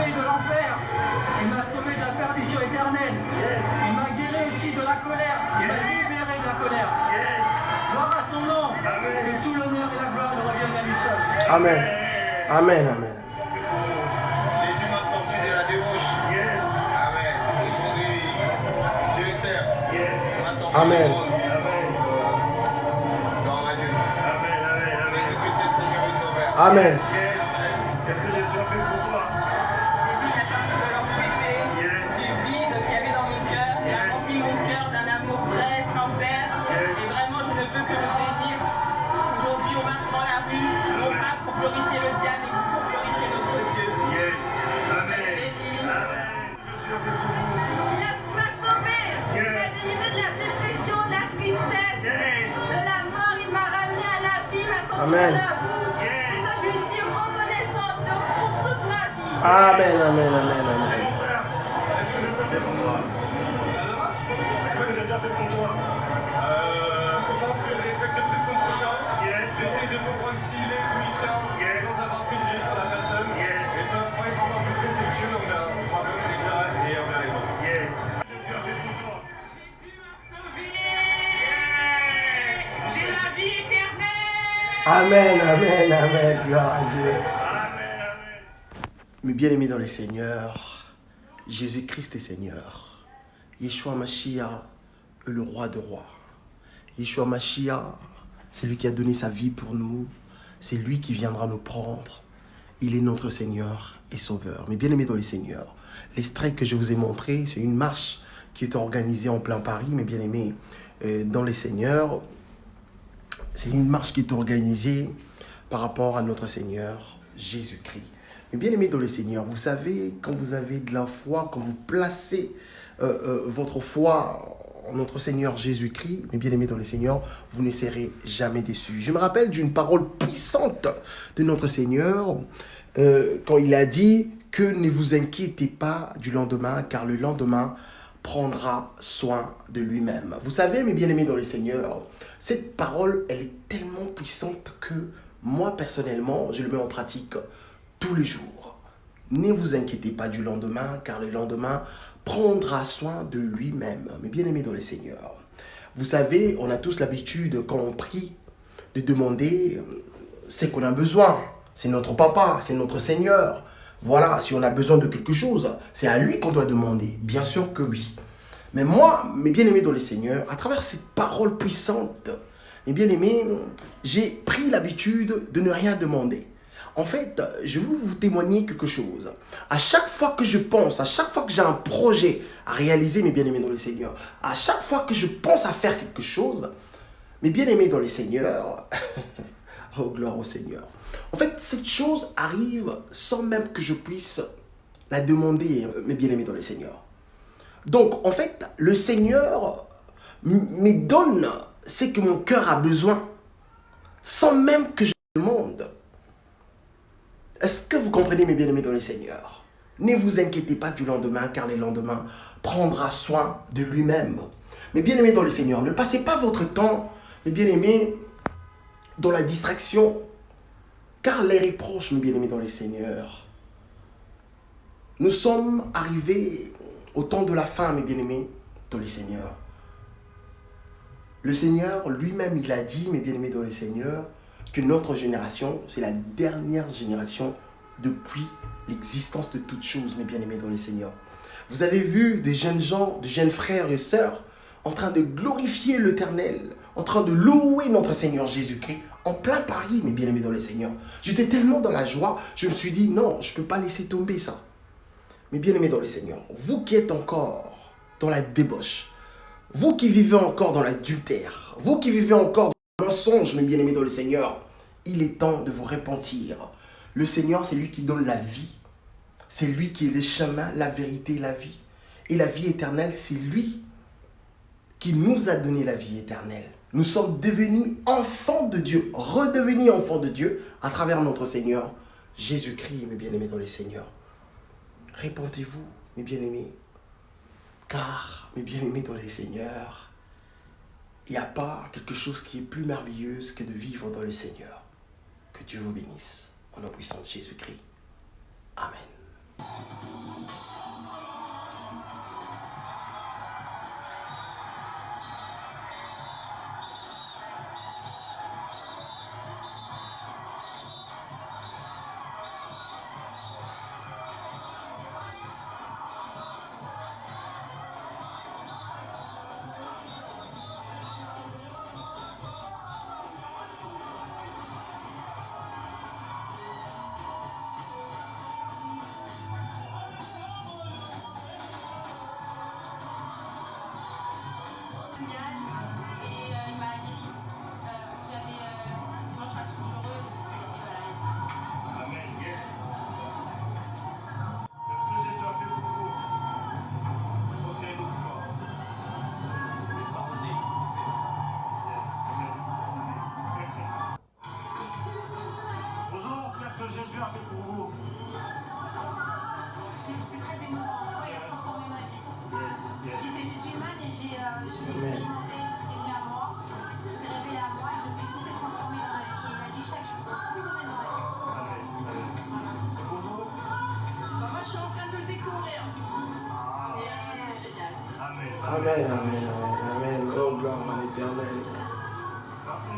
sauvé de l'enfer. Il m'a sauvé de la perdition éternelle. Il m'a guéri aussi de la colère. Il m'a libéré de la colère. Gloire à son nom. Que tout l'honneur et la gloire lui reviennent à lui seul. Amen. Amen, amen. Jésus m'a sorti de la débauche. Amen. Aujourd'hui, je le sers. Il m'a sorti Amen. du monde. Gloire à Dieu. Jésus-Christ est Seigneur et Sauveur. Amen. Qu'est-ce que Jésus a fait pour toi? Jésus est parti de l'anxiété, du vide qu'il y avait dans mon cœur. Il a rempli mon cœur d'un amour vrai, sincère. Et vraiment, je ne peux que le bénir. Aujourd'hui, on marche dans la rue, non pas pour glorifier le diable, mais pour glorifier notre Dieu. Amen. Béni. Il m'a sauvé. Il m'a délivré de la dépression, de la tristesse, de la mort. Il m'a ramené à la vie, m'a sorti Amen. de la boue. Et ça, je lui suis reconnaissante pour toute ma vie. Amen, amen, amen, amen. Est-ce que Jésus a fait pour toi? Je pense que je respecte plus mon prochain. J'essaie de comprendre qui il est, d'où il vient, sans avoir plus de sur la personne. Et ça va être encore plus respectueux envers moi-même déjà et envers les autres. Jésus a fait pour toi. Jésus m'a sauvé. J'ai la vie éternelle. Amen, amen, amen. Gloire à Dieu. Amen. Mes bien-aimés dans le Seigneur, Jésus-Christ est Seigneur. Yeshua Mashiach est le roi de rois. Yeshua Mashiach, c'est lui qui a donné sa vie pour nous. C'est lui qui viendra nous prendre. Il est notre Seigneur et Sauveur. Mes bien-aimés dans le Seigneur, l'extrait que je vous ai montré, c'est une marche qui est organisée en plein Paris, mes bien-aimés dans les Seigneurs. C'est une marche qui est organisée par rapport à notre Seigneur Jésus-Christ. Mais bien aimé dans le Seigneur, vous savez, quand vous avez de la foi, quand vous placez votre foi en notre Seigneur Jésus-Christ, mais bien aimé dans le Seigneur, vous ne serez jamais déçus. Je me rappelle d'une parole puissante de notre Seigneur quand il a dit que ne vous inquiétez pas du lendemain, car le lendemain prendra soin de lui-même. Vous savez, mes bien-aimés dans le Seigneur, cette parole, elle est tellement puissante que moi, personnellement, je le mets en pratique tous les jours. Ne vous inquiétez pas du lendemain, car le lendemain prendra soin de lui-même. Mes bien-aimés dans le Seigneur, vous savez, on a tous l'habitude, quand on prie, de demander ce qu'on a besoin. C'est notre papa, c'est notre Seigneur. Voilà, si on a besoin de quelque chose, c'est à lui qu'on doit demander. Bien sûr que oui. Mais moi, mes bien-aimés dans le Seigneur, à travers cette parole puissante, mes bien-aimés, j'ai pris l'habitude de ne rien demander. En fait, je veux vous témoigner quelque chose. À chaque fois que je pense, à chaque fois que j'ai un projet à réaliser, mes bien-aimés dans le Seigneur, à chaque fois que je pense à faire quelque chose, mes bien-aimés dans le Seigneur, oh gloire au Seigneur. En fait, cette chose arrive sans même que je puisse la demander, mes bien-aimés dans le Seigneur. Donc, en fait, le Seigneur me donne ce que mon cœur a besoin, sans même que je demande. Est-ce que vous comprenez, mes bien-aimés dans le Seigneur? Ne vous inquiétez pas du lendemain, car le lendemain prendra soin de lui-même. Mes bien-aimés dans le Seigneur, ne passez pas votre temps, mes bien-aimés, dans la distraction, car les reproches, mes bien-aimés dans le Seigneur, nous sommes arrivés au temps de la fin, mes bien-aimés dans le Seigneur. Le Seigneur lui-même, il a dit, mes bien-aimés dans le Seigneur, que notre génération, c'est la dernière génération depuis l'existence de toutes choses, mes bien-aimés dans le Seigneur. Vous avez vu des jeunes gens, des jeunes frères et sœurs en train de glorifier l'Éternel, en train de louer notre Seigneur Jésus-Christ en plein Paris, mes bien-aimés dans le Seigneur. J'étais tellement dans la joie, je me suis dit, non, je ne peux pas laisser tomber ça. Mes bien-aimés dans le Seigneur, vous qui êtes encore dans la débauche, vous qui vivez encore dans l'adultère, vous qui vivez encore dans le mensonge, mes bien-aimés dans le Seigneur, il est temps de vous repentir. Le Seigneur, c'est lui qui donne la vie. C'est lui qui est le chemin, la vérité et la vie. Et la vie éternelle, c'est lui qui nous a donné la vie éternelle. Nous sommes devenus enfants de Dieu, redevenus enfants de Dieu à travers notre Seigneur Jésus-Christ, mes bien-aimés dans le Seigneur. Répentez-vous, mes bien-aimés, car, mes bien-aimés dans le Seigneur, il n'y a pas quelque chose qui est plus merveilleux que de vivre dans le Seigneur. Que Dieu vous bénisse, au nom puissant de Jésus-Christ. Amen. mondiale et il m'a guéri parce que j'avais une menstruation douloureuse et voilà. Amen. Yes. Qu'est-ce que Jésus a fait pour vous? Ok, beaucoup fort. Pardonnez. Yes. Amen. Bonjour, qu'est-ce que Jésus a fait pour vous? C'est très émouvant. Ouais, il a transformé ma vie. Yes, yes. J'étais musulmane et j'ai expérimenté, il est venu à moi, il s'est révélé à moi et depuis tout s'est transformé dans ma vie. Il agit chaque jour, dans tout domaine dans ma vie. Amen. Amen. Et pour vous? Bah, moi je suis en train de le découvrir Ah. et c'est génial. Amen. Amen, amen, amen, amen. Oh, gloire à l'éternel. Merci.